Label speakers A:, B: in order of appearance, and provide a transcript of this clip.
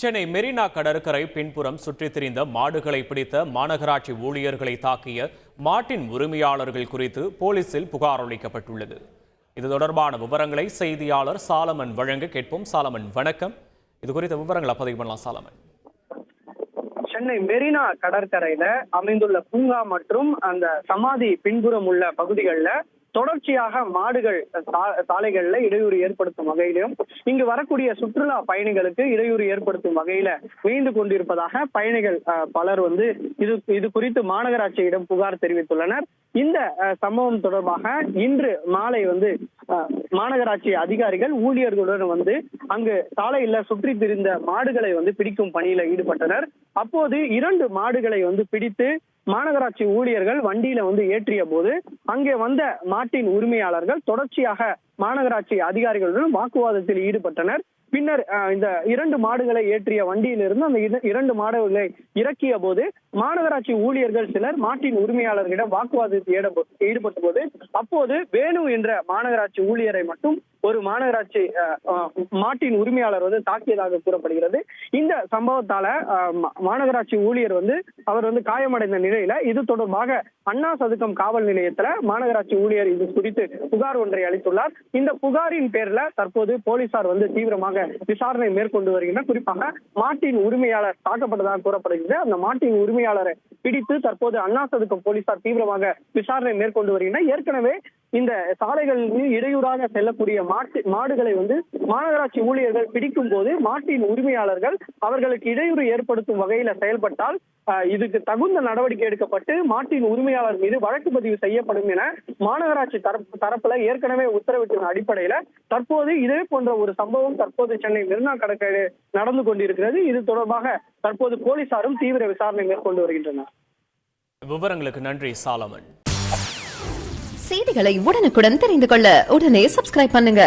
A: சென்னை மெரினா கடற்கரை பின்புறம் சுற்றித் திரிந்த மாடுகளை பிடித்த மாநகராட்சி ஊழியர்களை தாக்கிய மாட்டின் உரிமையாளர்கள் குறித்து போலீசில் புகார் அளிக்கப்பட்டுள்ளது. இது தொடர்பான விவரங்களை செய்தியாளர் சாலமன் வழங்க கேட்போம். சாலமன், வணக்கம். இது குறித்த விவரங்களை பதிவு பண்ணலாம். சாலமன்,
B: சென்னை மெரினா கடற்கரையில அமைந்துள்ள பூங்கா மற்றும் அந்த சமாதி பின்புறம் உள்ள பகுதிகளில் தொடர்ச்சியாக மாடுகள் சாலைகள்ல இடையூறு ஏற்படுத்தும் வகையிலும் இங்கு வரக்கூடிய சுற்றுலா பயணிகளுக்கு இடையூறு ஏற்படுத்தும் வகையில மீண்டு கொண்டிருப்பதாக பயணிகள் பலர் இது குறித்து மாநகராட்சியிடம் புகார் தெரிவித்துள்ளனர். இந்த சம்பவம் தொடர்பாக இன்று மாலை மாநகராட்சி அதிகாரிகள் ஊழியர்களுடன் அங்கு சாலையில சுற்றி திரிந்த மாடுகளை பிடிக்கும் பணியில ஈடுபட்டனர். அப்போது 2 மாடுகளை பிடித்து மாநகராட்சி ஊழியர்கள் வண்டியில ஏற்றிய போது அங்கே வந்த மாட்டின் உரிமையாளர்கள் தொடர்ச்சியாக மாநகராட்சி அதிகாரிகளுடன் வாக்குவாதத்தில் ஈடுபட்டனர். பின்னர் இந்த 2 மாடுகளை ஏற்றிய வண்டியிலிருந்து அந்த 2 மாடுகளை இறக்கிய போது மாநகராட்சி ஊழியர்கள் சிலர் மாட்டின் உரிமையாளர்களிடம் வாக்குவாதத்தில் ஈடுபட்ட போது அப்போது வேணு என்ற மாநகராட்சி ஊழியரை மட்டும் ஒரு மாநகராட்சி மாட்டின் உரிமையாளர் தாக்கியதாக கூறப்படுகிறது. இந்த சம்பவத்தால மாநகராட்சி ஊழியர் அவர் காயமடைந்த நிலையில இது தொடர்பாக அண்ணா சதுக்கம் காவல் நிலையத்துல மாநகராட்சி ஊழியர் இது குறித்து புகார் ஒன்றை அளித்துள்ளார். இந்த புகாரின் பேர்ல தற்போது போலீசார் தீவிரமாக விசாரணை மேற்கொண்டு வருகின்றனர். குறிப்பாக மாட்டின் உரிமையாளர் தாக்கப்பட்டதாக கூறப்படுகிறது. அந்த மாட்டின் உரிமையாளரை பிடித்து தற்போது அண்ணா சதுக்கம் போலீசார் தீவிரமாக விசாரணை மேற்கொண்டு வருகின்றனர். ஏற்கனவே இந்த சாலைகளில் இடையூறாக செல்லக்கூடிய மாடுகளை மாநகராட்சி ஊழியர்கள் பிடிக்கும் போது மாட்டின் உரிமையாளர்கள் அவர்களுக்கு இடையூறு ஏற்படுத்தும் வகையில செயல்பட்டால் இதுக்கு தகுந்த நடவடிக்கை எடுக்கப்பட்டு மாட்டின் உரிமையாளர் மீது வழக்கு பதிவு செய்யப்படும் என மாநகராட்சி தரப்புல ஏற்கனவே உத்தரவிட்ட அடிப்படையில தற்போது இதே போன்ற ஒரு சம்பவம் தற்போது சென்னை மெரினா கடற்கரை நடந்து கொண்டிருக்கிறது. இது தொடர்பாக தற்போது போலீசாரும் தீவிர விசாரணை மேற்கொண்டு வருகின்றனர்.
A: விவரங்களுக்கு நன்றி சாலமன்.
C: செய்திகளை உடனுக்குடன் தெரிந்து கொள்ள உடனே சப்ஸ்கிரைப் பண்ணுங்க.